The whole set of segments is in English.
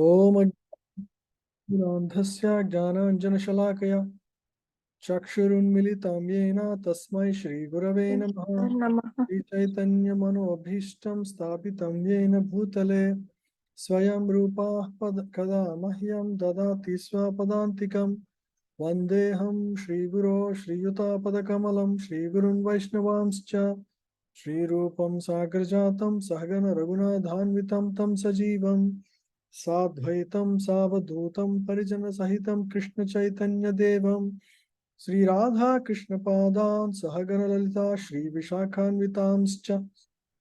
ओम अज्ञानघस्य ज्ञानाञ्जनशलाकया चक्षुरुन्मिलितं येन तस्मै श्रीगुरवे नमः। नमः। श्रीचैतन्यमनोभीष्टं स्थापितं येन भूतले स्वयं रूपः कदा मह्यं ददाति स्वपदान्तिकं। वन्देऽहं श्रीगुरो श्रीयुतापदकमलं श्रीगुरुन् वैष्णवांश्च श्रीरूपं साग्रजातं सहगण रघुनाथान्वितं तं सजीवं साद्वैतं सावधूतं परिजनसहितं कृष्णचैतन्यदेवं श्रीराधा कृष्णपादान् सहगण ललिता श्रीविशाखान्वितांश्च।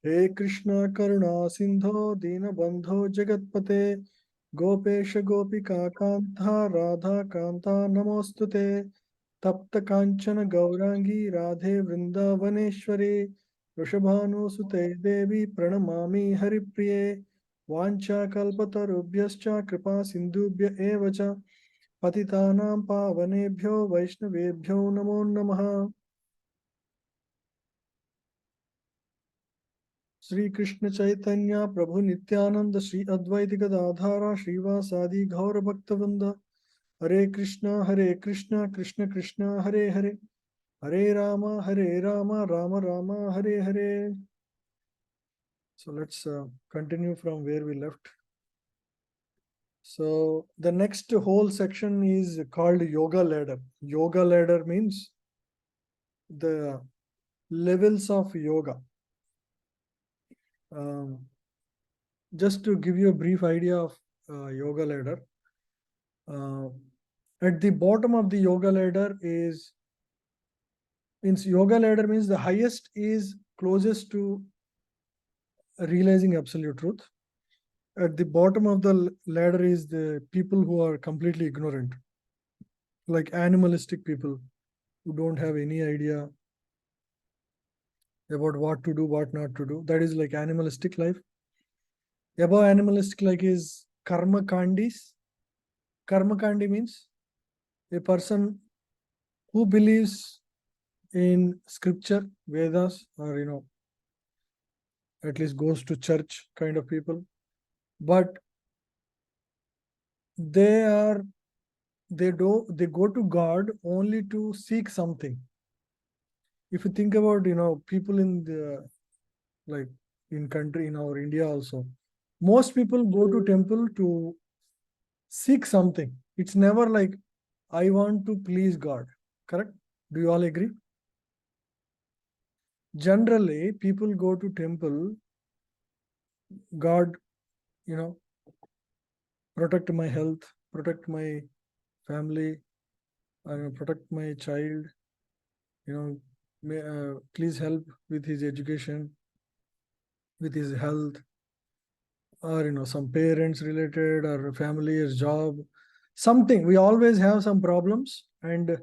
हे कृष्ण करुणा सिंधो दीनबंधो जगत्पते गोपेश गोपिका कांता राधा कांता नमोस्तुते। तप्त कांचन गौरांगी राधे वृंदावनेश्वरी वृषभानुसुते देवी प्रणमामि हरिप्रिये। वाञ्छाकल्पतरुभ्यश्च कृपा सिन्धुभ्य एव च पतितानां पावनेभ्यो वैष्णवेभ्यो नमो नमः। श्री कृष्ण चैतन्य प्रभु नित्यानंद श्री अद्वैत गदाधारा श्रीवासादि गौर भक्तवृंद। हरे Krishna Krishna Krishna Hare Hare Hare Ram Ram Ram Hare Hare. So let's continue from where we left. So the next whole section is called Yoga Ladder. Yoga Ladder means the levels of yoga. Just to give you a brief idea of Yoga Ladder, at the bottom of the Yoga Ladder means Yoga Ladder means the highest is closest to realizing absolute truth. At the bottom of the ladder is the people who are completely ignorant, like animalistic people who don't have any idea about what to do, what not to do. That is like animalistic life. Above animalistic life is karma kandis. Karma kandi means a person who believes in scripture, Vedas, or at least goes to church kind of people. But they go to God only to seek something. If you think about people in the like in country in our India also, most people go to temple to seek something. It's never like I want to please God. Correct? Do you all agree? Generally, people go to temple, God, protect my health, protect my family, protect my child, please help with his education, with his health, or some parents related or family or job, something. We always have some problems, and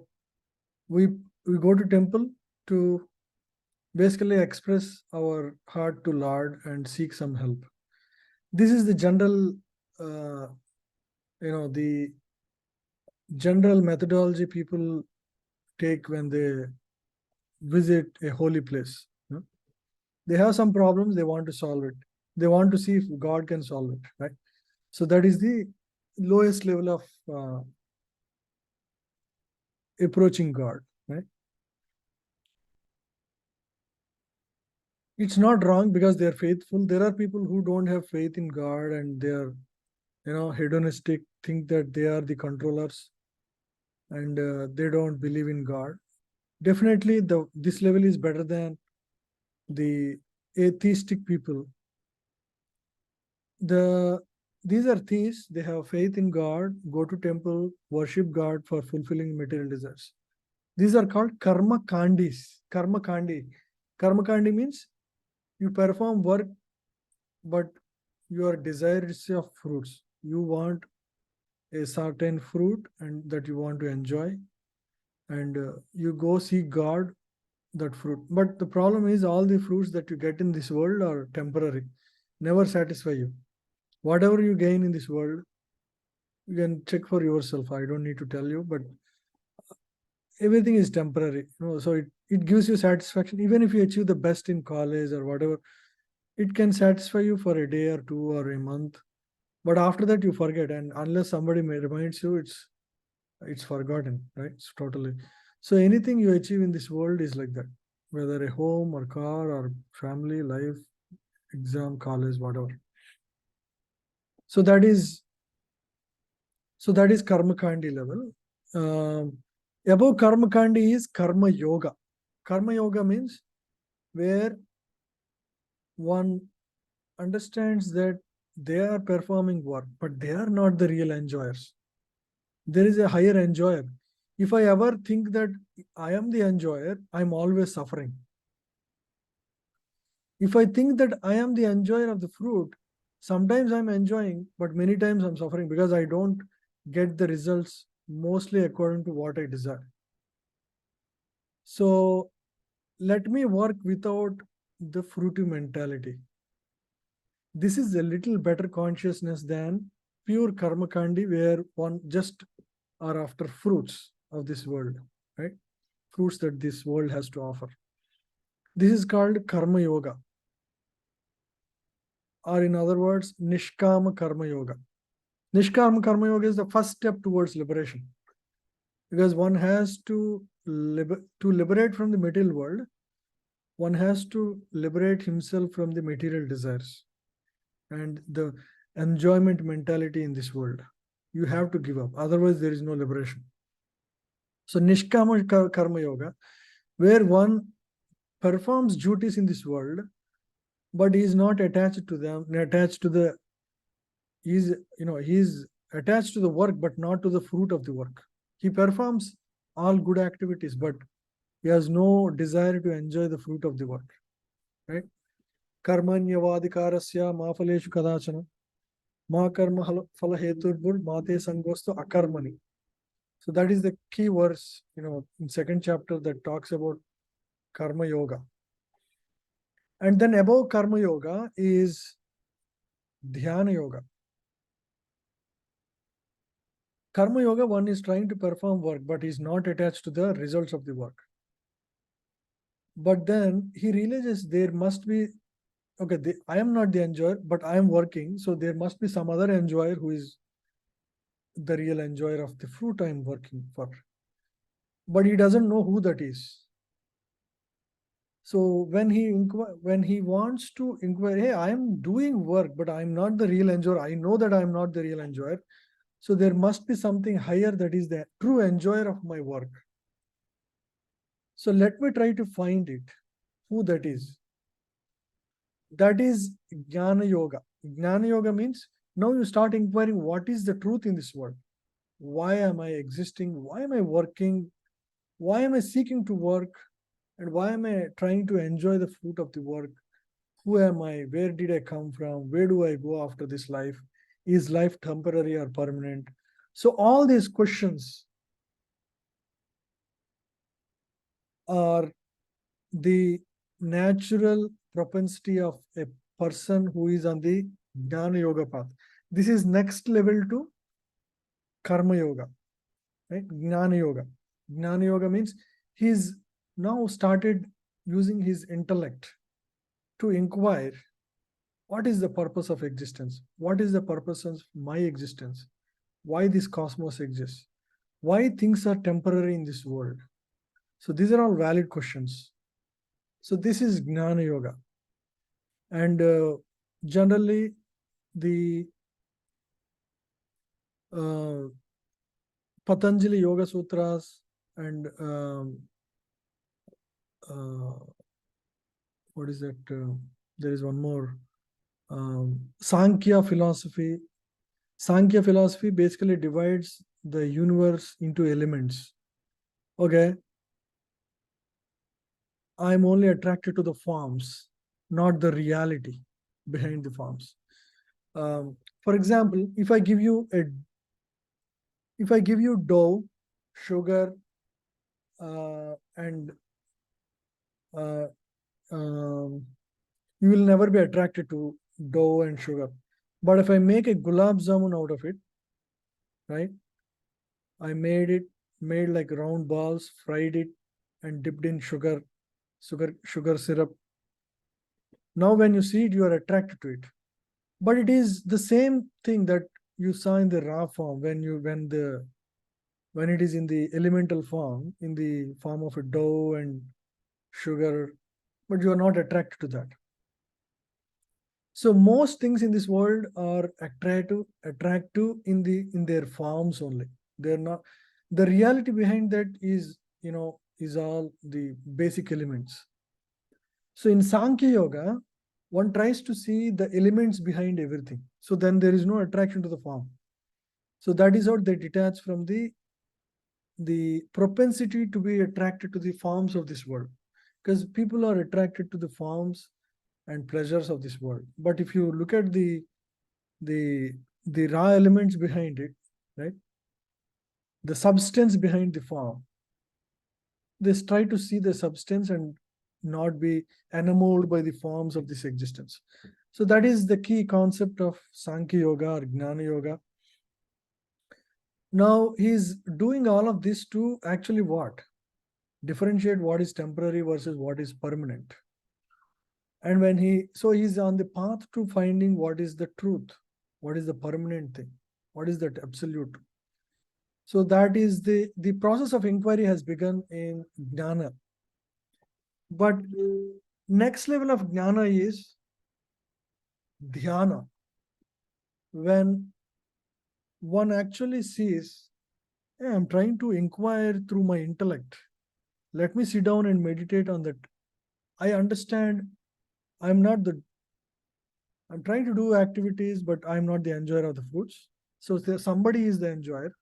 we go to temple to basically express our heart to Lord and seek some help. This is the general the general methodology people take when they visit a holy place. They have some problems, they want to solve it, they want to see if God can solve it, right? So that is the lowest level of approaching God, right? It's not wrong because they're faithful. There are people who don't have faith in God and they're hedonistic, think that they are the controllers, and they don't believe in God. Definitely this level is better than the atheistic people. These are thieves. They have faith in God, go to temple, worship God for fulfilling material desires. These are called karma kandis. Karma kandi. Karma kandi means you perform work, but your desire is of fruits. You want a certain fruit and that you want to enjoy, and you go see God that fruit. But the problem is all the fruits that you get in this world are temporary, never satisfy you. Whatever you gain in this world, you can check for yourself. I don't need to tell you, but everything is temporary. So it gives you satisfaction. Even if you achieve the best in college or whatever, it can satisfy you for a day or two or a month. But after that you forget, and unless somebody reminds you, it's forgotten, right? It's totally. So anything you achieve in this world is like that, whether a home or car or family, life, exam, college, whatever. So that is karma kandi level. Above karma kandi is karma yoga. Karma yoga means where one understands that they are performing work, but they are not the real enjoyers. There is a higher enjoyer. If I ever think that I am the enjoyer, I'm always suffering. If I think that I am the enjoyer of the fruit, sometimes I'm enjoying, but many times I'm suffering because I don't get the results mostly according to what I desire. So let me work without the fruity mentality. This is a little better consciousness than pure karma kandi, where one just are after fruits of this world, right? Fruits that this world has to offer. This is called karma yoga, or in other words, nishkama karma yoga. Nishkama karma yoga is the first step towards liberation, because one has to liberate from the material world. One has to liberate himself from the material desires and the enjoyment mentality in this world. You have to give up, otherwise there is no liberation. So nishkama karma yoga, where one performs duties in this world, but he is not attached to them, he's attached to the work, but not to the fruit of the work. He performs all good activities, but he has no desire to enjoy the fruit of the work, right? Karmanyavadikarasya ma phaleshu kadachana ma karma phala heturbur mate sangostu akarmani. So that is the key verse, in second chapter that talks about karma yoga. And then above karma yoga is dhyana yoga. Karma yoga, one is trying to perform work, but is not attached to the results of the work. But then he realizes there must be, okay, I am not the enjoyer, but I am working. So there must be some other enjoyer who is the real enjoyer of the fruit I am working for. But he doesn't know who that is. So when he wants to inquire, hey, I am doing work, but I'm not the real enjoyer. I know that I'm not the real enjoyer. So there must be something higher that is the true enjoyer of my work. So let me try to find it, who that is. That is Jnana Yoga. Jnana Yoga means now you start inquiring what is the truth in this world. Why am I existing? Why am I working? Why am I seeking to work? And why am I trying to enjoy the fruit of the work? Who am I? Where did I come from? Where do I go after this life? Is life temporary or permanent? So all these questions are the natural propensity of a person who is on the Jnana Yoga path. This is next level to Karma Yoga, right? Jnana Yoga. Jnana Yoga means he's now started using his intellect to inquire what is the purpose of existence? What is the purpose of my existence? Why this cosmos exists? Why things are temporary in this world? So these are all valid questions. So this is Jnana Yoga. And generally, the Patanjali Yoga Sutras and what is that? There is one more. Sankhya philosophy. Sankhya philosophy basically divides the universe into elements. Okay. I'm only attracted to the forms, not the reality behind the forms. For example, if I give you dough, sugar, and you will never be attracted to dough and sugar. But if I make a gulab jamun out of it, right? I made like round balls, fried it, and dipped in sugar syrup. Now, when you see it, you are attracted to it. But it is the same thing that you saw in the raw form when it is in the elemental form, in the form of a dough and sugar, but you are not attracted to that. So most things in this world are attractive in their forms only. They're not, the reality behind that is all the basic elements. So in Sankhya Yoga, one tries to see the elements behind everything. So then there is no attraction to the form. So that is how they detach from the propensity to be attracted to the forms of this world. Because people are attracted to the forms and pleasures of this world. But if you look at the the raw elements behind it, right? The substance behind the form, they try to see the substance and not be enamored by the forms of this existence. So that is the key concept of Sankhya Yoga or Gnana Yoga. Now he's doing all of this to actually what? Differentiate what is temporary versus what is permanent. And when he's on the path to finding what is the truth, what is the permanent thing, what is that absolute. So that is the process of inquiry has begun in Gnana. But next level of Gnana is Dhyana. When one actually sees, hey, I'm trying to inquire through my intellect. Let me sit down and meditate on that. I understand I'm not the, I'm trying to do activities, but I'm not the enjoyer of the fruits. So somebody is the enjoyer.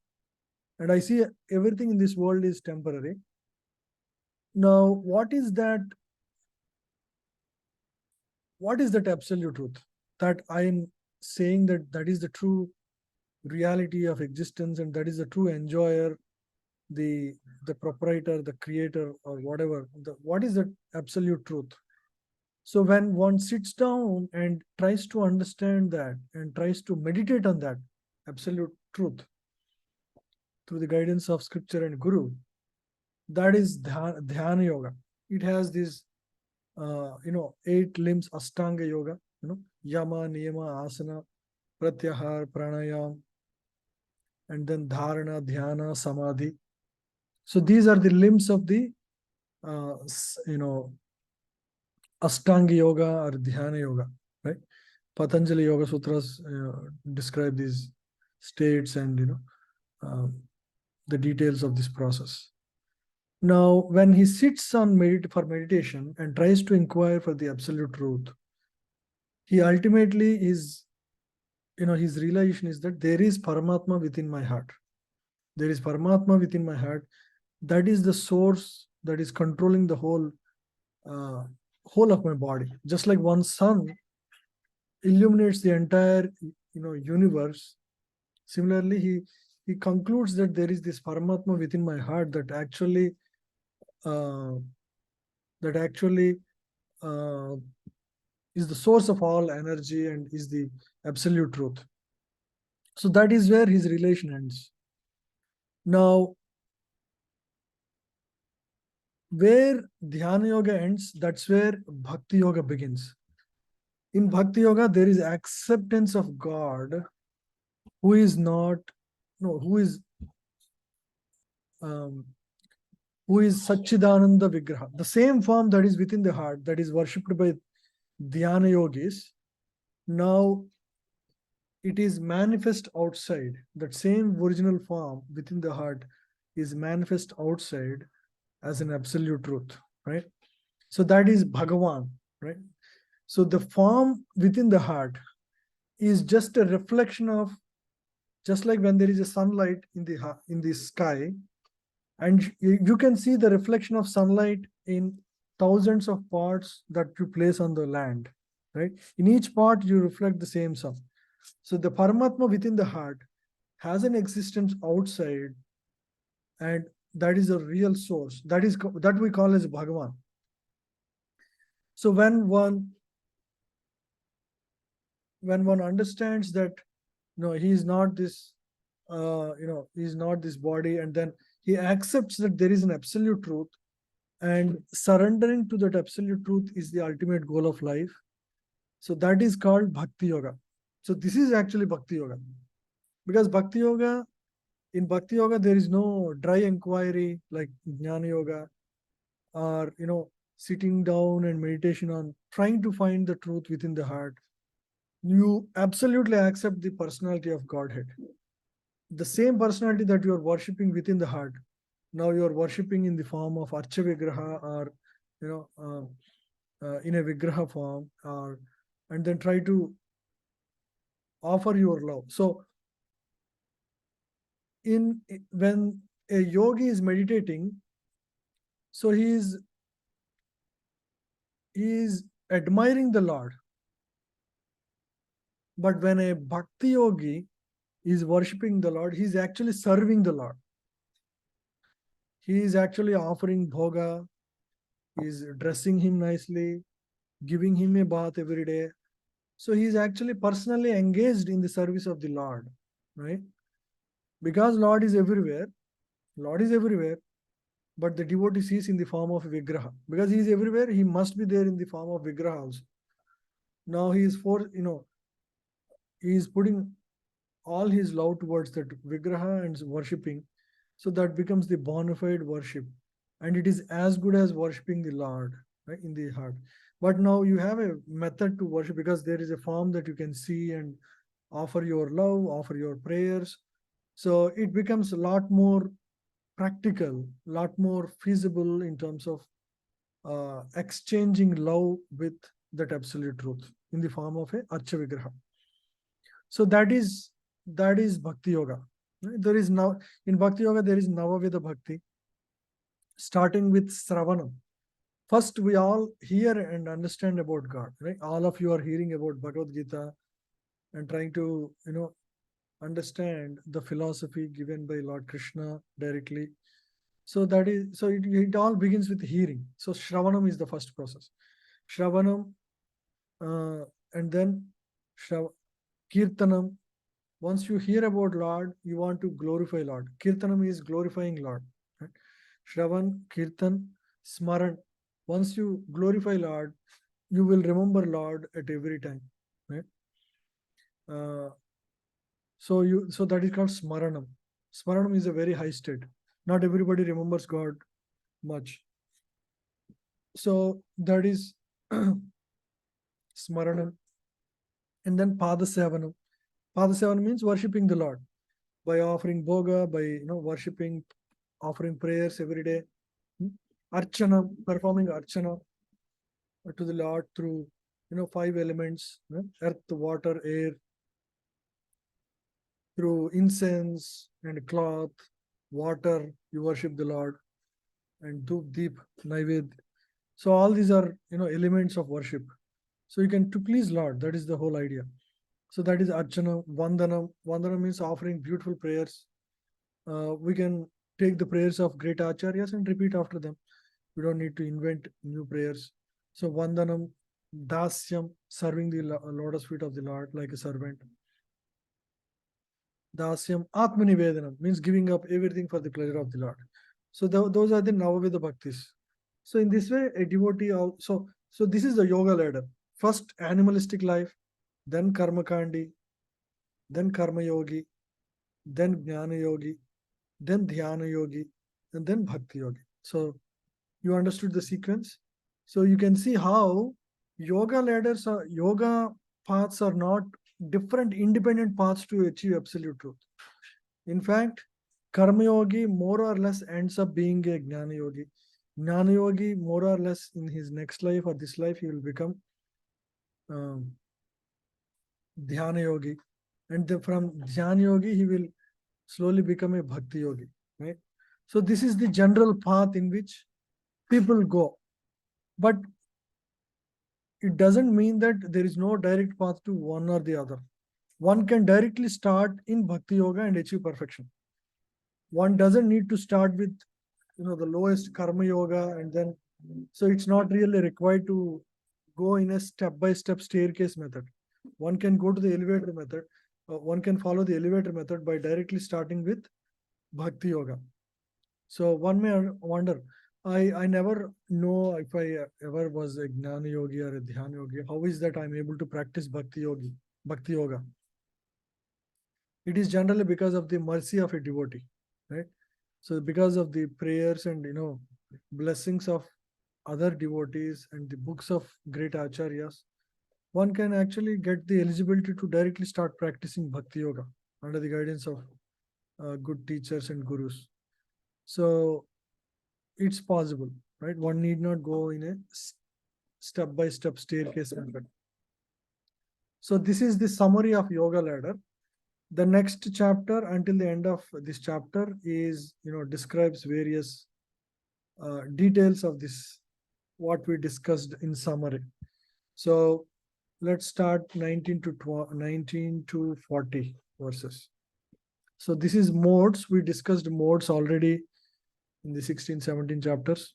And I see everything in this world is temporary. Now, what is that absolute truth that I am saying that is the true reality of existence, and that is the true enjoyer, the proprietor, the creator, or whatever. What is the absolute truth? So when one sits down and tries to understand that and tries to meditate on that absolute truth through the guidance of scripture and guru, that is dhyana yoga. It has these 8 limbs, Ashtanga Yoga, Yama, Niyama, Asana, Pratyahar, Pranayam, and then Dharana, Dhyana, Samadhi. So these are the limbs of the, Ashtanga Yoga or Dhyana Yoga, right? Patanjali Yoga Sutras describe these states and, the details of this process. Now, when he sits on for meditation and tries to inquire for the absolute truth, he ultimately is, his realization is that there is Paramatma within my heart. There is Paramatma within my heart. That is the source that is controlling the whole of my body. Just like one sun illuminates the entire, universe. Similarly, he concludes that there is this Paramatma within my heart that actually uh, uh, is the source of all energy and is the absolute truth. So that is where his relation ends. Now, where Dhyana Yoga ends, that's where Bhakti Yoga begins. In Bhakti Yoga, there is acceptance of God who is not, no, who is Satchidananda Vigraha, the same form that is within the heart, that is worshipped by Dhyana yogis. Now it is manifest outside. That same original form within the heart is manifest outside as an absolute truth, right? So that is Bhagavan, right? So the form within the heart is just a reflection of, just like when there is a sunlight in the sky, and you can see the reflection of sunlight in thousands of pots that you place on the land, right? In each pot, you reflect the same sun. So the Paramatma within the heart has an existence outside, and that is a real source. That we call as Bhagavan. So when one understands that he is not this, he is not this body, and then he accepts that there is an absolute truth, and surrendering to that absolute truth is the ultimate goal of life. So that is called Bhakti Yoga. So this is actually Bhakti Yoga. Because in Bhakti Yoga, there is no dry inquiry like Jnana Yoga, or sitting down and meditation on trying to find the truth within the heart. You absolutely accept the personality of Godhead. The same personality that you are worshipping within the heart, now you are worshipping in the form of Archa Vigraha, or you know in a Vigraha form, or and then try to offer your love. So in when a yogi is meditating, so he is admiring the Lord. But when a bhakti yogi is worshipping the Lord, he is actually serving the Lord. He is actually offering bhoga, he is dressing him nicely, giving him a bath every day. So he is actually personally engaged in the service of the Lord, right? Because Lord is everywhere, but the devotee sees in the form of Vigraha. Because he is everywhere, he must be there in the form of Vigraha also. Now he is putting all his love towards that Vigraha and worshipping. So that becomes the bona fide worship. And it is as good as worshipping the Lord, right, in the heart. But now you have a method to worship, because there is a form that you can see and offer your love, offer your prayers. So it becomes a lot more practical, lot more feasible in terms of exchanging love with that absolute truth in the form of a Archa Vigraha. So that is Bhakti Yoga. Right? There is now in Bhakti Yoga there is Navavida Bhakti, starting with Sravanam. First, we all hear and understand about God. Right? All of you are hearing about Bhagavad Gita and trying to understand the philosophy given by Lord Krishna directly. So it all begins with hearing. So Shravanam is the first process. Shravanam, and then Shrav- Kirtanam. Once you hear about Lord, you want to glorify Lord. Kirtanam is glorifying Lord. Right? Shravan, Kirtan, Smaran. Once you glorify Lord, you will remember Lord at every time. Right? Uh, so that is called Smaranam. Smaranam is a very high state. Not everybody remembers God much. So that is Smaranam. And then Padasevanam. Padasevanam means worshipping the Lord by offering bhoga, by worshipping, offering prayers every day. Archana, performing archana to the Lord through five elements: earth, water, air, through incense and cloth, water. You worship the Lord, and Dhup, Deep, Naivedya. So all these are elements of worship. So you can to please Lord. That is the whole idea. So that is Archana. Vandana. Vandana means offering beautiful prayers. We can take the prayers of great acharyas and repeat after them. We don't need to invent new prayers. So Vandanam, Dasyam, serving the lotus feet of the Lord like a servant. Dasyam, Atmanivedanam means giving up everything for the pleasure of the Lord. So those are the Navavida Bhaktis. So in this way, a devotee also. So this is the yoga ladder. First animalistic life, then Karma Kandi, then Karma Yogi, then Jnana Yogi, then Dhyana Yogi, and then Bhakti Yogi. So you understood the sequence. So you can see how yoga paths are not different independent paths to achieve absolute truth. In fact, Karma Yogi more or less ends up being a Jnana Yogi. Jnana Yogi more or less in his next life or this life he will become um, Dhyana Yogi, and from Dhyana Yogi he will slowly become a Bhakti Yogi. Right. So this is the general path in which people go. But it doesn't mean that there is no direct path to one or the other. One can directly start in Bhakti Yoga and achieve perfection. One doesn't need to start with the lowest Karma Yoga, and then so it's not really required to go in a step-by-step staircase method. One can go to the elevator method. One can follow the elevator method by directly starting with Bhakti Yoga. So one may wonder, I never know if I ever was a Jnana Yogi or a Dhyana Yogi. How is that I'm able to practice Bhakti Yogi? Bhakti Yoga. It is generally because of the mercy of a devotee, right? So because of the prayers and blessings of other devotees and the books of great acharyas, one can actually get the eligibility to directly start practicing Bhakti Yoga under the guidance of good teachers and gurus. So it's possible, right? One need not go in a step-by-step staircase method. So this is the summary of yoga ladder. The next chapter until the end of this chapter is describes various details of this, what we discussed in summary. So let's start 19 to 40 verses. So this is modes. We discussed modes already in the 16, 17 chapters.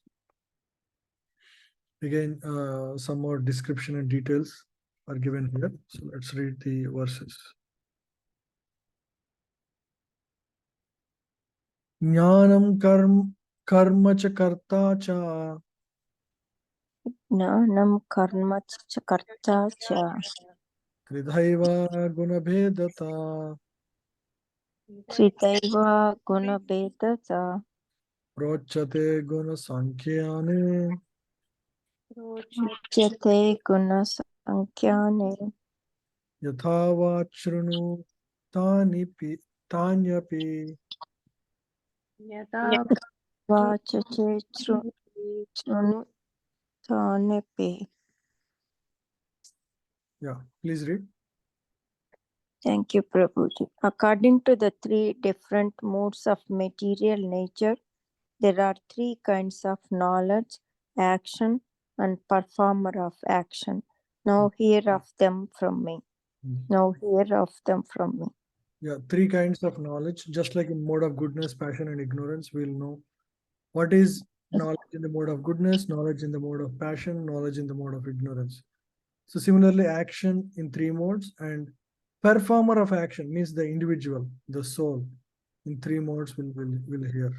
Again, some more description and details are given here. So let's read the verses. Jnanam karma cha karta cha Jnanam karma cha karta cha tridhaiva gunabhedata tritaiva gunabhedata prochate guna sankhyane uchyate guna sankyane yathava chrunu tanyapi. yada vachache chunu tanepe. Yeah, please read. Thank you, Prabhuji. According to the three different modes of material nature, there are three kinds of knowledge, action, and performer of action. Now hear of them from me. Now hear of them from me. Yeah, three kinds of knowledge. Just like in mode of goodness, passion, and ignorance, we'll know what is knowledge in the mode of goodness, knowledge in the mode of passion, knowledge in the mode of ignorance. So similarly, action in three modes, and performer of action means the individual, the soul, in three modes will hear.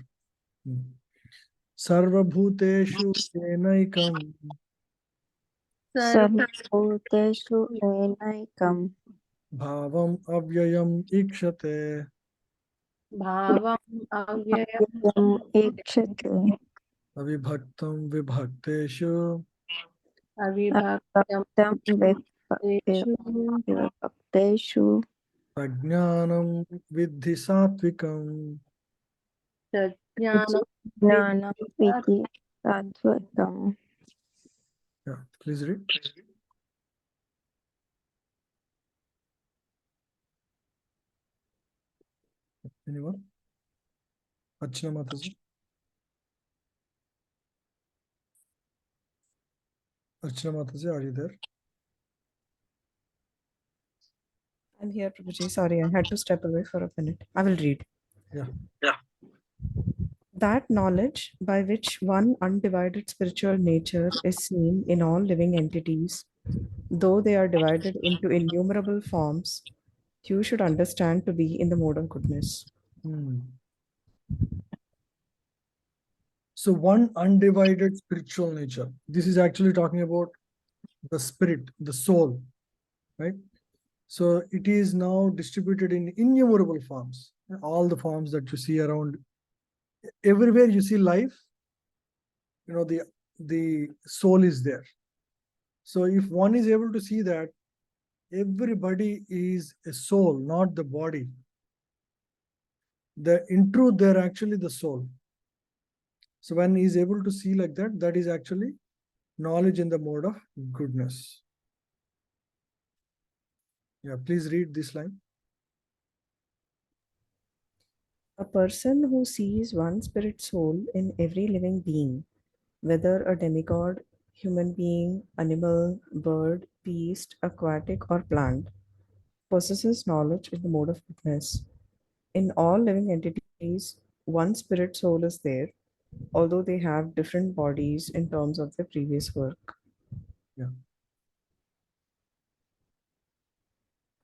Sarvabhuteshu enaikam Sarvabhuteshu enaikam bhavam avyayam ikshate Bhavam avyayam avyayam ikshate avibhaktam vibhakteshu avibhaktam bhaktam teshu vibhakteshu prajnanam vidhi satvikam. tajnanam jnanam vidhi sadhvatam. Yeah, please read. Anyone? Archana Mataji. Archana Mataji, are you there? I'm here, Prabhuji. Sorry, I had to step away for a minute. I will read. Yeah. That knowledge by which one undivided spiritual nature is seen in all living entities, though they are divided into innumerable forms, you should understand to be in the mode of goodness. So one undivided spiritual nature. This is actually talking about the spirit, the soul, right? So it is now distributed in innumerable forms. All the forms that you see around, everywhere you see life, the soul is there. So if one is able to see that everybody is a soul, not the body, in truth, they're actually the soul. So when he is able to see like that, that is actually knowledge in the mode of goodness. Yeah, please read this line. A person who sees one spirit soul in every living being, whether a demigod, human being, animal, bird, beast, aquatic, or plant, possesses knowledge in the mode of goodness. In all living entities, one spirit soul is there, although they have different bodies in terms of their previous work. Yeah.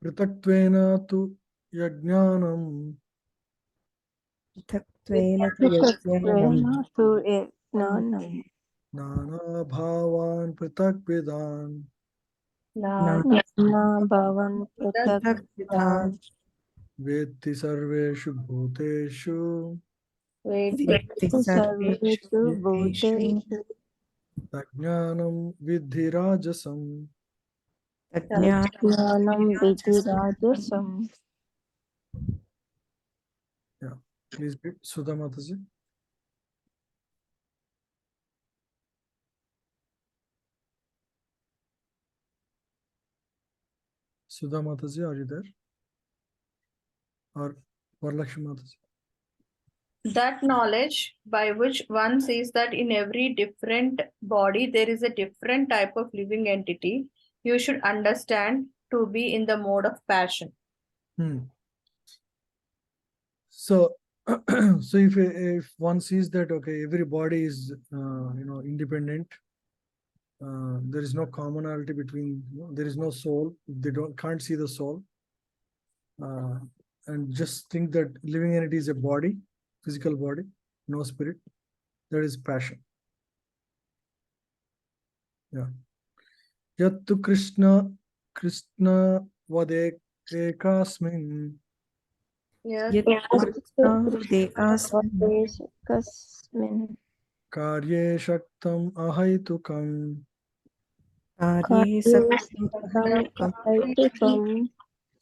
Pritatvena tu yajnanam Prithaktvēna tu yajnanam Pritatvena tu jnanam nana bhavan pritakvedan Na Nama Bhavan Prutak Prutak Vetti Sarveshu Bhuteshu Vedi Sarveshu Bhuteshu Bhuteshu Tajnanam Vidhi Rajasam. Tajnana Jnanam Vidhi Rajasam. Yeah, please read Sudha Mataji. Sudha Mataji, are you there? Or Varalakshmi Mataji? that knowledge by which one sees that in every different body there is a different type of living entity, you should understand to be in the mode of passion. So, so if one sees that okay, every body is independent, there is no commonality between, there is no soul. They can't see the soul, and just think that living entity is a body, physical body, no spirit. That is passion. Yeah. Yattu Krishna vade ekasmin Yes. Krishna Dekasmin Kasmin karye shaktam ahaitukam Karye Saktam Ahaitukam Aitukam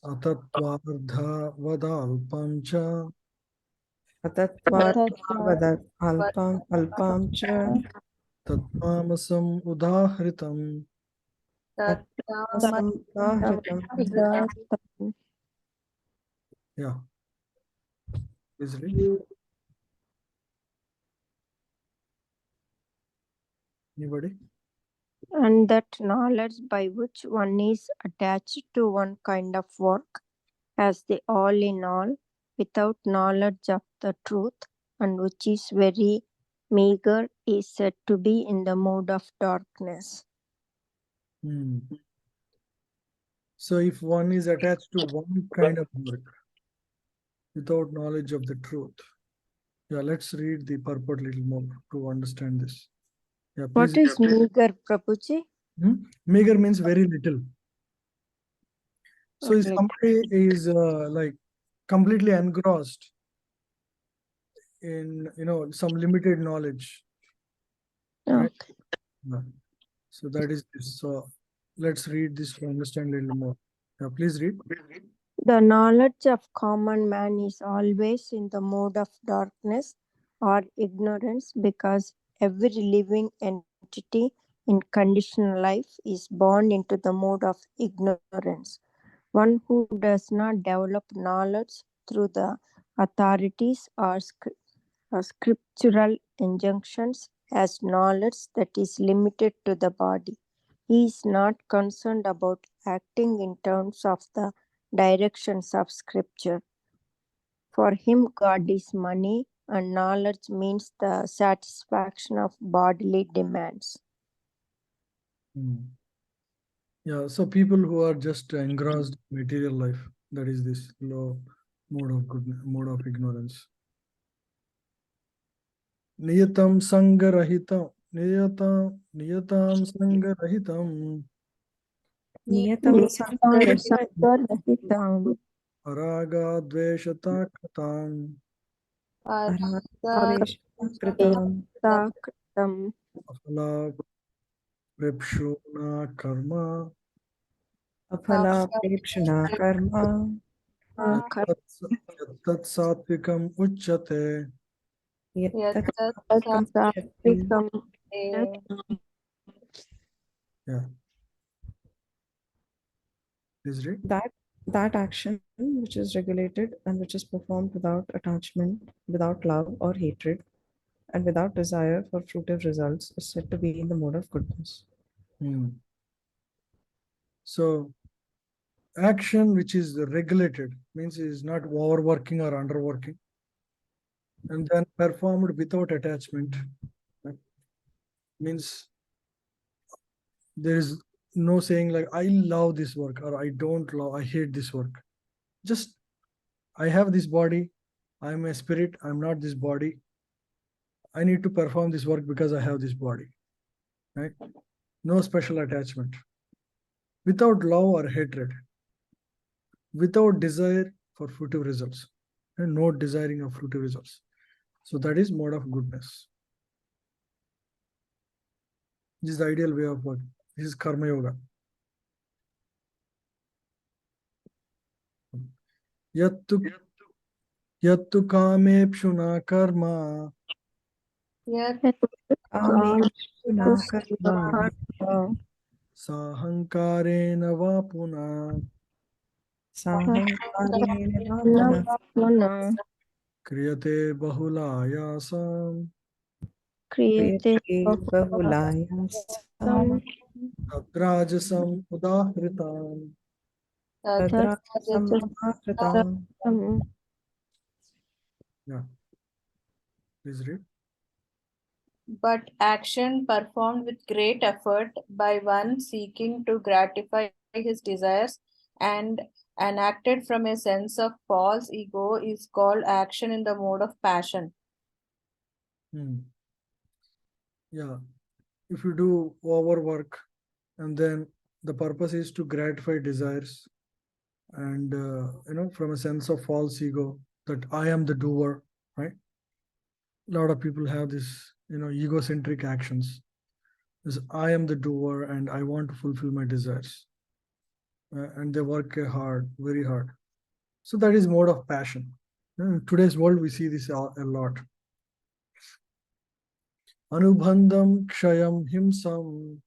atattvardha vadalpam cha Atatva Tatva Vadat Alpam Cha tatmamasam udahritam. Tatmasam Udahritam. Datam. Yeah, please read. Anybody? And that knowledge by which one is attached to one kind of work as the all in all, without knowledge of the truth, and which is very meager, is said to be in the mode of darkness. So if one is attached to one kind of work without knowledge of the truth, yeah, let's read the purport a little more to understand this. Yeah, What please. is meager, Prabhuji? Meager means very little. So if Okay. somebody is like completely engrossed in some limited knowledge, right? Okay. Yeah. So that is this. So let's read this to understand a little more. Yeah, please read. The knowledge of common man is always in the mode of darkness or ignorance because every living entity in conditional life is born into the mode of ignorance. One who does not develop knowledge through the authorities or scriptural injunctions has knowledge that is limited to the body. He is not concerned about acting in terms of the directions of scripture. For him, God is money, and knowledge means the satisfaction of bodily demands. Yeah, so people who are just engrossed in material life, that is this low mode of ignorance. Niyatam sangarahitam, niyatam sangarahitam, Niyatam Sankarahitam, araga dveshata katam, Kritam Sakritam, afala prepshuna karma, Aphala Prepshana Karma yattat satvikam uchyate. Yattat Satvik Yeah. Please read. That action which is regulated and which is performed without attachment, without love or hatred, and without desire for fruitive results is said to be in the mode of goodness. So action which is regulated means is not overworking or underworking, and then performed without attachment, right? Means there is no saying like I love this work or I hate this work. Just I have this body, I'm a spirit, I'm not this body. I need to perform this work because I have this body, right? No special attachment. without love or hatred, without desire for fruitive results, and no desiring of fruitive results. So that is mode of goodness. This is the ideal way of work. This is karma yoga. Yattu kamepshuna karma Yat Kameshuna karma sahankarena vapuna sahankarena vapuna kriyate bahulayasam Kriyate kriyate bahulayasam tadrajasam udahritam. tadrasam udakritam. Yeah, please read. but action performed with great effort by one seeking to gratify his desires and enacted from a sense of false ego is called action in the mode of passion. Yeah, if you do overwork and then the purpose is to gratify desires and from a sense of false ego that I am the doer, right? A lot of people have this egocentric actions. Is I am the doer and I want to fulfill my desires, and they work hard, very hard. So that is mode of passion. In today's world, we see this a lot. Anubandham kshayam himsam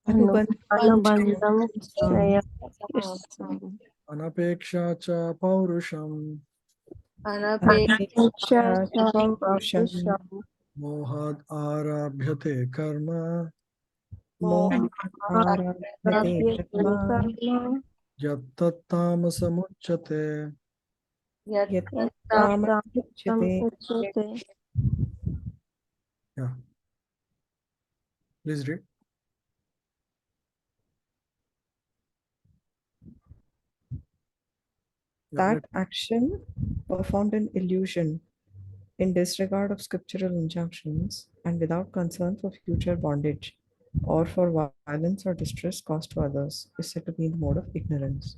Anubandham Anubandham anapeksha cha paurusham anapeksha paurusham mohad arabhyate karma moharabhyate karma yattattamasamuchyate. yattamasmuchyate. Yeah, please read. That action performed in illusion, in disregard of scriptural injunctions, and without concern for future bondage or for violence or distress caused to others, is said to be in the mode of ignorance.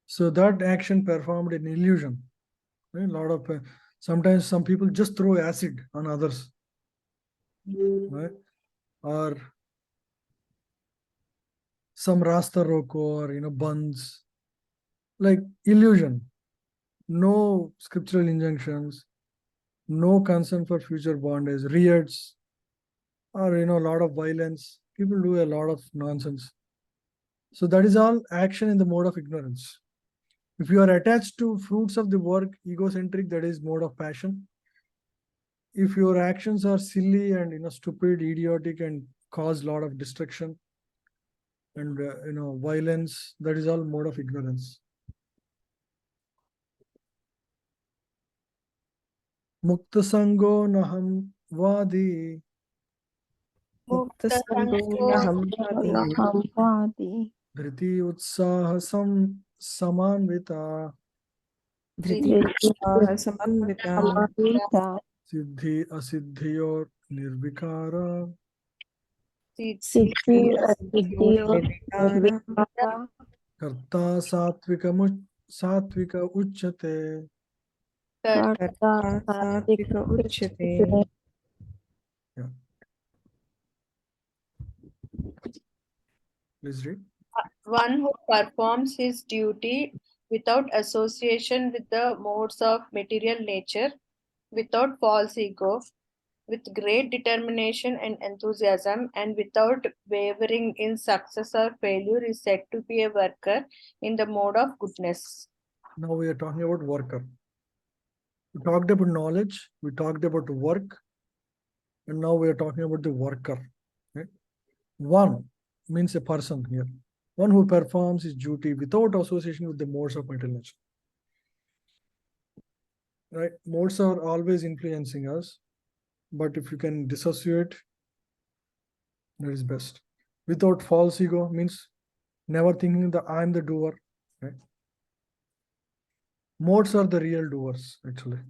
So that action performed in illusion. A lot of sometimes some people just throw acid on others, right? Or some rasta roko or buns, like illusion. No scriptural injunctions, no concern for future bondage, riots, or a lot of violence. People do a lot of nonsense. So that is all action in the mode of ignorance. If you are attached to fruits of the work, egocentric, that is mode of passion. If your actions are silly and stupid, idiotic, and cause a lot of destruction and violence, that is all mode of ignorance. Mukta sango naham vadi Muktasango naham vadi dhriti utsaha samanvita dhriti utsaha samanvita siddhi asiddhiyor nirvikara siddhi asiddhiyor nirvikara karta satvika uchyate. karta satvika uchyate. Yeah. Please read. One who performs his duty without association with the modes of material nature, without false ego, with great determination and enthusiasm, and without wavering in success or failure, is said to be a worker in the mode of goodness. Now we are talking about worker. We talked about knowledge, we talked about work, and now we are talking about the worker. Right? One means a person here. One who performs his duty without association with the modes of material nature. Right? Modes are always influencing us, but if you can dissociate, that is best. Without false ego means never thinking that I am the doer. Right? Modes are the real doers, actually.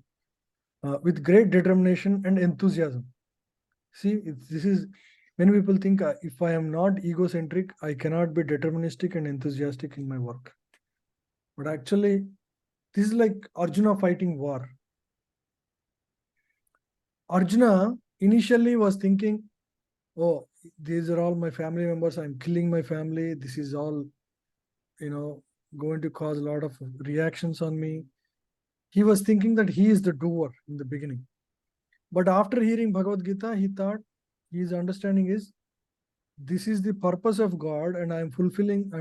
With great determination and enthusiasm. See, this is Many people think if I am not egocentric, I cannot be deterministic and enthusiastic in my work. But actually, this is like Arjuna fighting war. Arjuna initially was thinking, oh, these are all my family members. I'm killing my family. This is all, going to cause a lot of reactions on me. He was thinking that he is the doer in the beginning. But after hearing Bhagavad Gita, he thought his understanding is this is the purpose of God, and I'm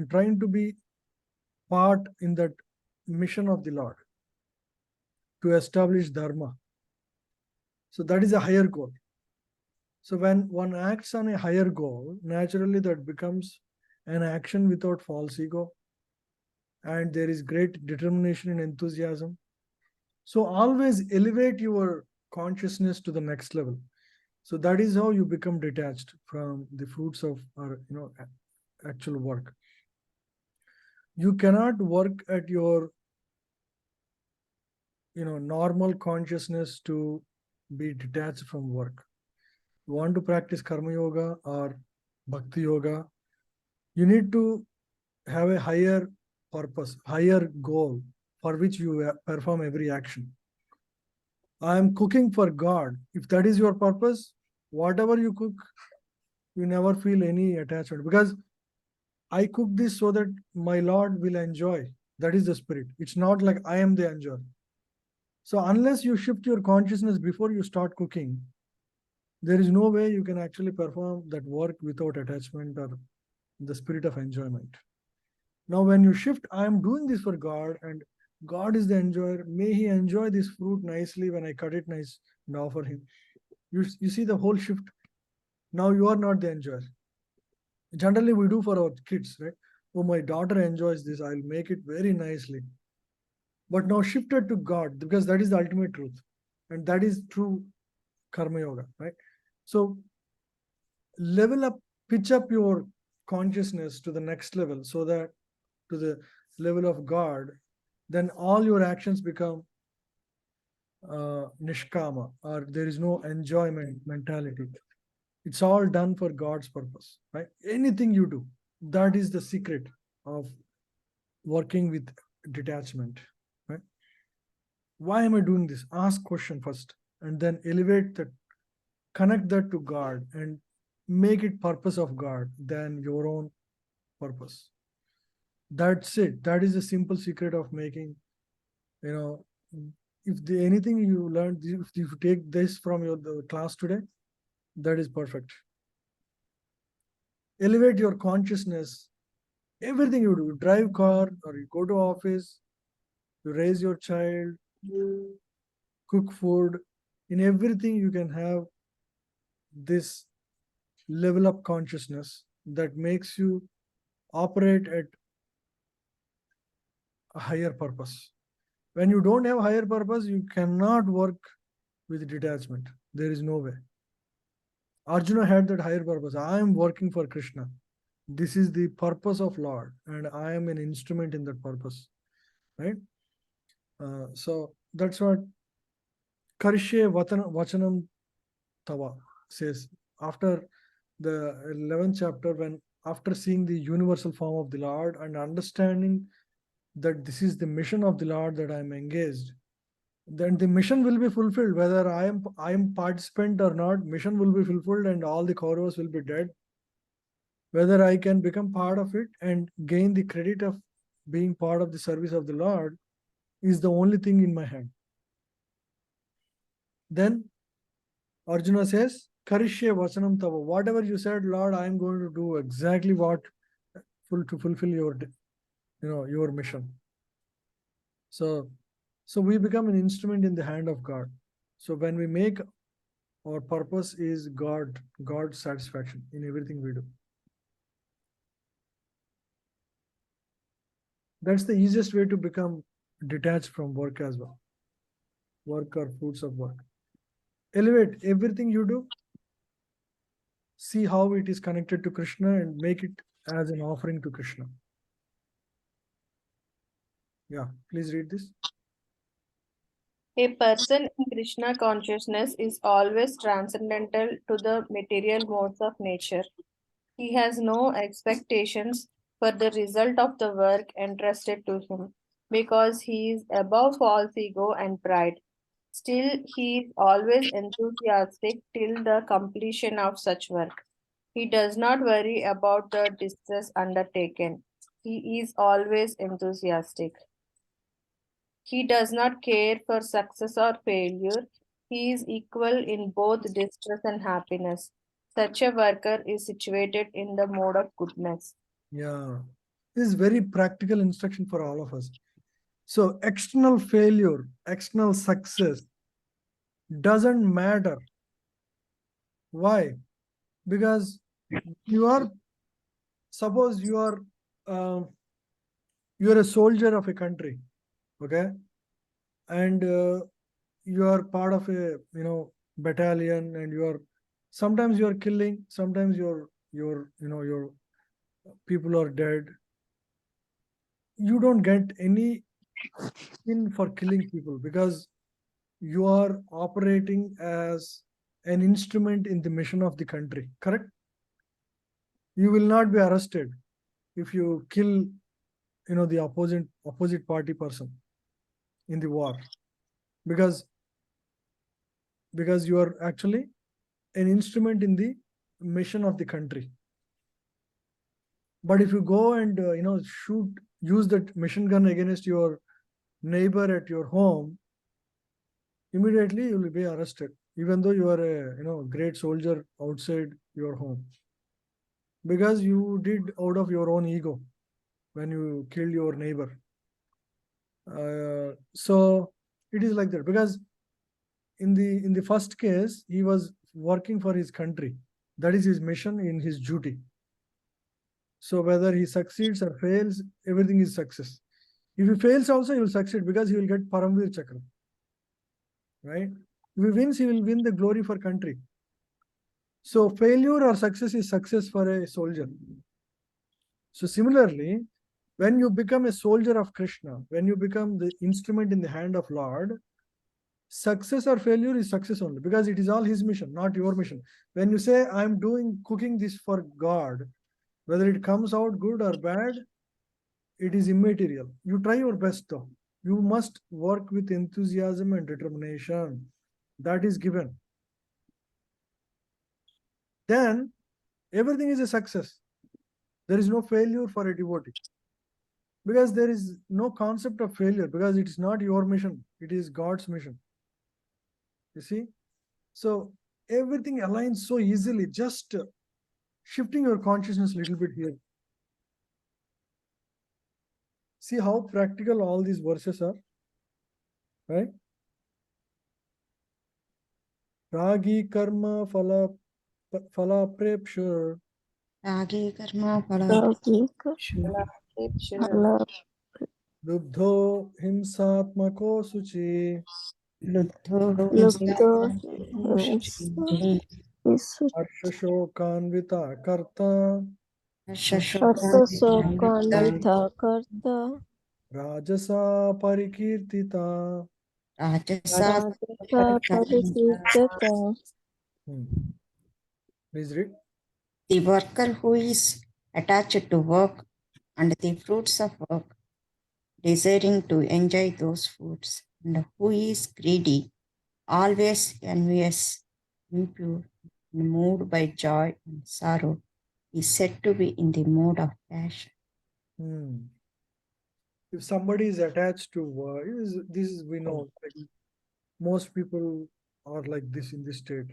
trying to be part in that mission of the Lord to establish Dharma. So that is a higher goal. So when one acts on a higher goal, naturally that becomes an action without false ego, and there is great determination and enthusiasm. So always elevate your consciousness to the next level. So that is how you become detached from the fruits of our, actual work. You cannot work at your, normal consciousness to be detached from work. You want to practice karma yoga or bhakti yoga, you need to have a higher purpose, higher goal for which you perform every action. I am cooking for God. If that is your purpose, whatever you cook, you never feel any attachment, because I cook this so that my Lord will enjoy. That is the spirit. It's not like I am the enjoyer. So unless you shift your consciousness before you start cooking, there is no way you can actually perform that work without attachment or the spirit of enjoyment. Now, when you shift, I am doing this for God, and God is the enjoyer. May He enjoy this fruit nicely when I cut it nice and offer Him. You see the whole shift. Now you are not the enjoyer. Generally, we do for our kids, right? Oh, my daughter enjoys this. I'll make it very nicely. But now shifted to God, because that is the ultimate truth. And that is true karma yoga, right? So level up, pitch up your consciousness to the next level, so that to the level of God, then all your actions become nishkama, or there is no enjoyment mentality. It's all done for God's purpose, right? Anything you do, that is the secret of working with detachment, right? Why am I doing this? Ask question first, and then elevate that, connect that to God, and make it purpose of God than your own purpose. That's it. That is the simple secret of making, if anything you learned, if you take this from the class today, that is perfect. Elevate your consciousness. Everything you do, you drive car or you go to office, you raise your child, you cook food, in everything you can have this level up consciousness that makes you operate at a higher purpose. When you don't have higher purpose, you cannot work with detachment. There is no way. Arjuna had that higher purpose. I am working for Krishna. This is the purpose of Lord, and I am an instrument in that purpose, right? So that's what Karishye Vachanam Tava says after the 11th chapter, when after seeing the universal form of the Lord and understanding that this is the mission of the Lord that I am engaged, then the mission will be fulfilled. Whether I am participant or not, mission will be fulfilled and all the Kauravas will be dead. Whether I can become part of it and gain the credit of being part of the service of the Lord is the only thing in my hand. Then Arjuna says, Karishye Vachanam Tava. Whatever you said, Lord, I am going to do exactly what to fulfill your mission. So we become an instrument in the hand of God. So when we make our purpose is God's satisfaction in everything we do. That's the easiest way to become detached from work as well. Work or fruits of work. Elevate everything you do. See how it is connected to Krishna and make it as an offering to Krishna. Yeah, please read this. A person in Krishna consciousness is always transcendental to the material modes of nature. He has no expectations for the result of the work entrusted to him because he is above false ego and pride. Still, he is always enthusiastic till the completion of such work. He does not worry about the distress undertaken. He is always enthusiastic. He does not care for success or failure. He is equal in both distress and happiness. Such a worker is situated in the mode of goodness. Yeah, this is very practical instruction for all of us. So external failure, external success doesn't matter. Why? Because you are, suppose uh, you are a soldier of a country, okay, and you are part of a battalion, and you are, sometimes you are killing, sometimes your people are dead. You don't get any in for killing people because you are operating as an instrument in the mission of the country, correct? You will not be arrested if you kill the opposite party person in the war, because you are actually an instrument in the mission of the country. But if you go and use that machine gun against your neighbor at your home, immediately you will be arrested, even though you are a great soldier outside your home, because you did out of your own ego when you killed your neighbor. So it is like that, because in the first case he was working for his country. That is his mission in his duty. So whether he succeeds or fails, everything is success. If he fails also, he will succeed because he will get Paramvir Chakra. Right? If he wins, he will win the glory for country. So failure or success is success for a soldier. So similarly, when you become a soldier of Krishna, when you become the instrument in the hand of Lord, success or failure is success only, because it is all his mission, not your mission. When you say, I'm cooking this for God, whether it comes out good or bad, it is immaterial. You try your best though. You must work with enthusiasm and determination. That is given. Then everything is a success. There is no failure for a devotee, because there is no concept of failure, because it is not your mission, it is God's mission. You see? So everything aligns so easily, just shifting your consciousness a little bit here. See how practical all these verses are, right? Ragi karma phala prepshur Rage karma phala Logika, Allah, lubdho himsatmako suchi luddho Lubdo, himsa Visu, harshashokanvita karta Artha Sokanvita Karta, rajasa parikirtita. Rajasa Rajasa Parikirtata. Please read. the worker who is attached to work and the fruits of work, desiring to enjoy those fruits, and who is greedy, always envious, impure, and moved by joy and sorrow, is said to be in the mode of passion. If somebody is attached to this is, we know, like, most people are like this in this state.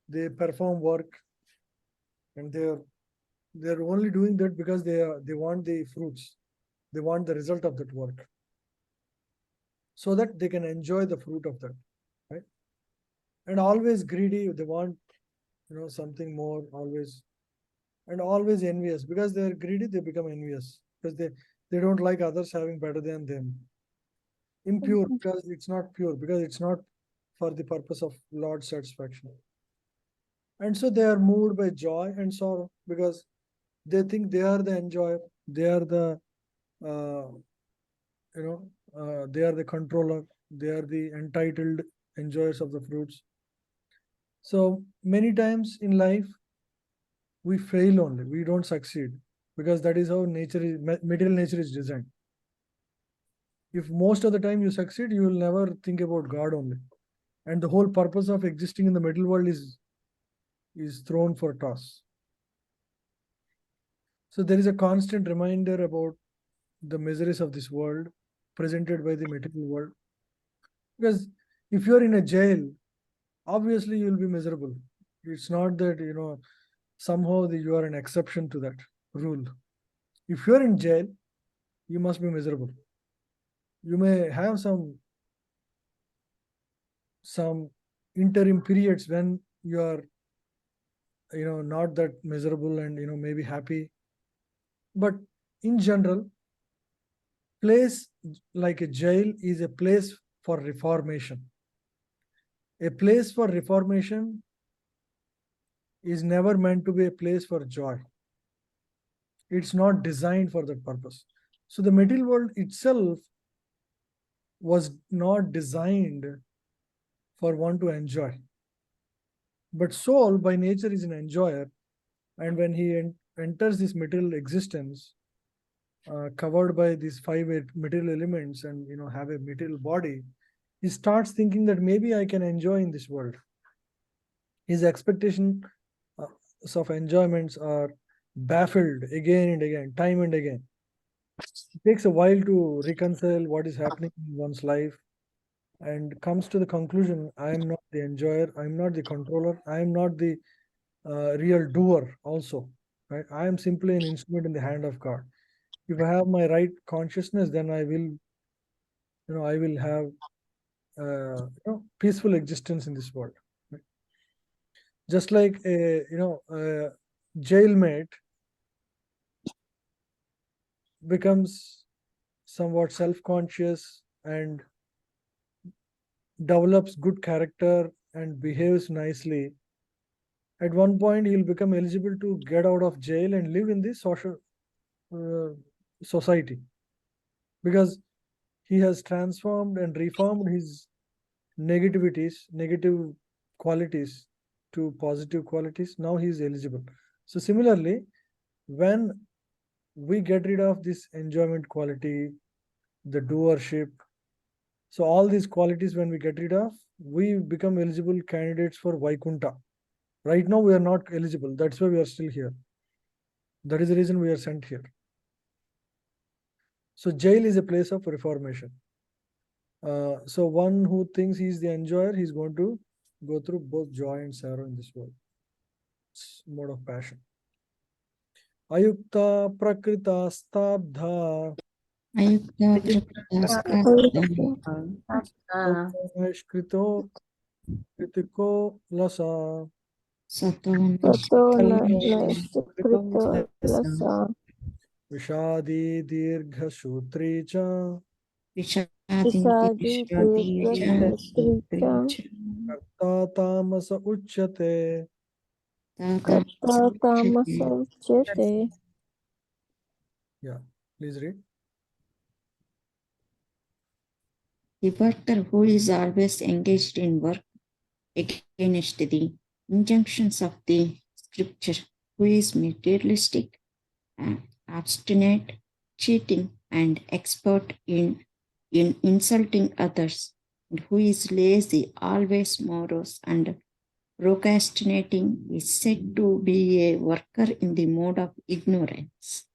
They perform work, and they're only doing that because they want the fruits, they want the result of that work, so that they can enjoy the fruit of that, right? And always greedy, they want something more, always, and always envious. Because they're greedy, they become envious, because they don't like others having better than them. Impure, because it's not pure, because it's not for the purpose of Lord's satisfaction. And so they are moved by joy and sorrow, because they think they are the enjoyer, they are the they are the controller, They are the entitled enjoyers of the fruits. So many times in life, we fail only, we don't succeed, because that is how nature is, material nature is designed. If most of the time you succeed, you will never think about God only. And the whole purpose of existing in the middle world is thrown for toss. So there is a constant reminder about the miseries of this world presented by the material world. Because if you're in a jail, obviously you will be miserable. It's not that, somehow you are an exception to that rule. If you're in jail, you must be miserable. You may have some interim periods when you are, not that miserable and, maybe happy. But in general, place like a jail is a place for reformation. A place for reformation is never meant to be a place for joy. It's not designed for that purpose. So the material world itself was not designed for one to enjoy. But soul by nature is an enjoyer, and when he enters this material existence, covered by these five material elements, and have a material body, he starts thinking that maybe I can enjoy in this world. His expectations of enjoyments are baffled again and again, time and again. It takes a while to reconcile what is happening in one's life, and comes to the conclusion, I am not the enjoyer, I am not the controller, I am not the real doer also. Right? I am simply an instrument in the hand of God. If I have my right consciousness, then I will have peaceful existence in this world. Right? Just like a jailmate becomes somewhat self-conscious and develops good character and behaves nicely, at one point he'll become eligible to get out of jail and live in the social uh, society, because he has transformed and reformed his negative qualities to positive qualities. Now he is eligible. So similarly, when we get rid of this enjoyment quality, the doership, so all these qualities, when we get rid of, we become eligible candidates for Vaikunta. Right now we are not eligible. That's why we are still here. That is the reason we are sent here. So jail is a place of reformation. So one who thinks he is the enjoyer, he's going to go through both joy and sorrow in this world. It's mode of passion. Ayukta prakrita stabdha Ayukta Krito kritiko lasa Vishadi dirgha sutri cha Karta tamasa uchyate. Yeah, please read. The worker who is always engaged in work against the injunctions of the scripture, who is materialistic, obstinate, cheating, and expert in insulting others, and who is lazy, always morose, and procrastinating, is said to be a worker in the mode of ignorance.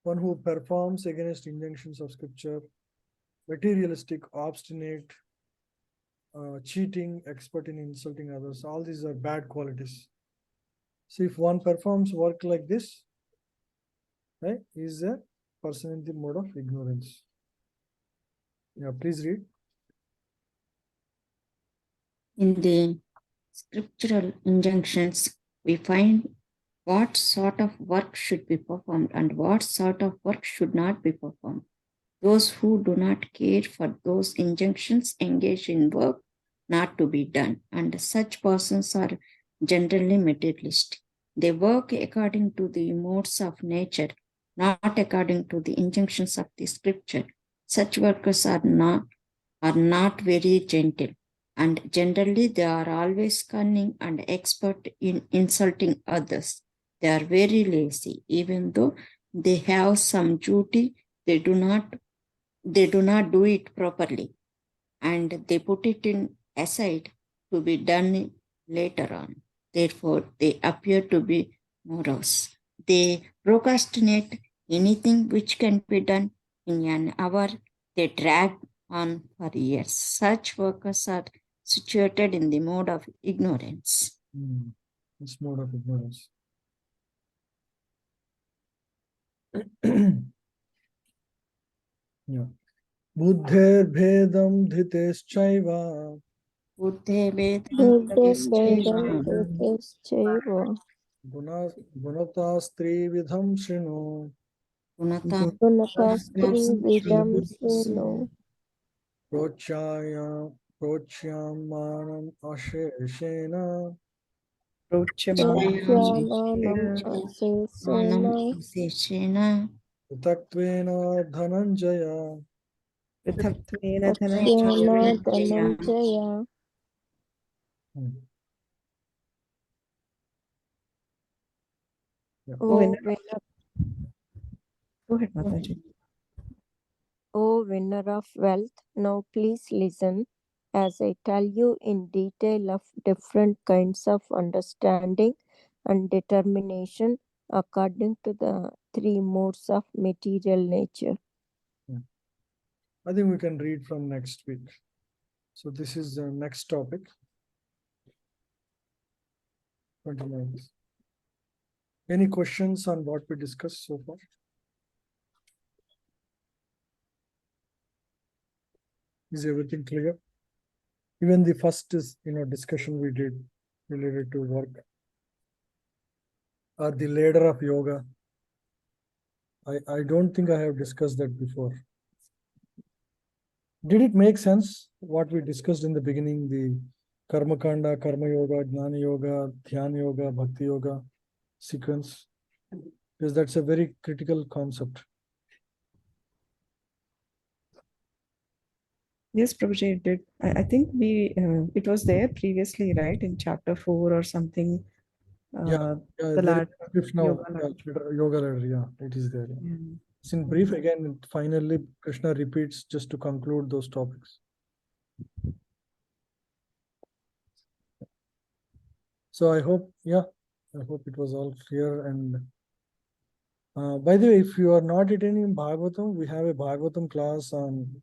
One who performs against injunctions of scripture, materialistic, obstinate, cheating, expert in insulting others, all these are bad qualities. So if one performs work like this, right, he is a person in the mode of ignorance. Yeah, please read. In the scriptural injunctions, we find what sort of work should be performed and what sort of work should not be performed. Those who do not care for those injunctions engage in work not to be done, and such persons are generally materialistic. They work according to the modes of nature, not according to the injunctions of the scripture. Such workers are not very gentle, and generally they are always cunning and expert in insulting others. They are very lazy, even though they have some duty, they do not do it properly, and they put it in aside to be done later on. Therefore, they appear to be morose. They procrastinate anything which can be done in an hour. They drag on for years. Such workers are situated in the mode of ignorance. This mode of ignorance. Yeah. Buddher bhedam dhiteschaiva Buddhe Buddha Vedanta Vedam Vedascha gunata stri vidham shrinu Gunata Gunatastri Vidam Srinu prochyamanam asheshena Prachyananam Asesena Seshena Vitaktvena dhananjaya. Prithaktveena Prachyana dhananjaya. Dhananjaya. Yeah. O winner- winner, Go ahead, Mataji. O winner of wealth, now please listen as I tell you in detail of different kinds of understanding and determination according to the three modes of material nature. I think we can read from next week. So this is the next topic. 29. Any questions on what we discussed so far? Is everything clear? Even the first is, discussion we did related to work or the ladder of yoga. I don't think I have discussed that before. Did it make sense what we discussed in the beginning, the karma kanda, karma yoga, jnana yoga, dhyana yoga, bhakti yoga sequence? Because that's a very critical concept. Yes, Prabhuji, it did. I think it was there previously, right? In chapter 4 or something. Yeah, The there ladder, is brief now. yoga Yoga ladder, yeah, it is there. Yeah. It's in brief again. Finally, Krishna repeats just to conclude those topics. So I hope it was all clear. And by the way, if you are not attending Bhagavatam, we have a Bhagavatam class on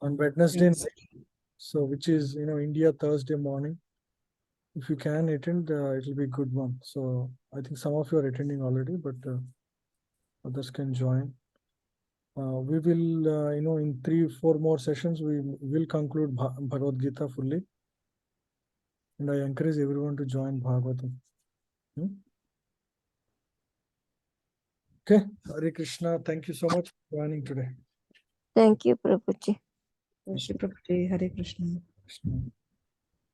on Wednesday night. So which is India Thursday morning. If you can attend, it will be a good one. So I think some of you are attending already, but others can join. We will, in 3-4 more sessions, we will conclude Bhagavad Gita fully. And I encourage everyone to join Bhagavatam. Okay, Hare Krishna. Thank you so much for joining today. Thank you, Prabhuji. Shri Prabhuji, Hare Krishna. Krishna.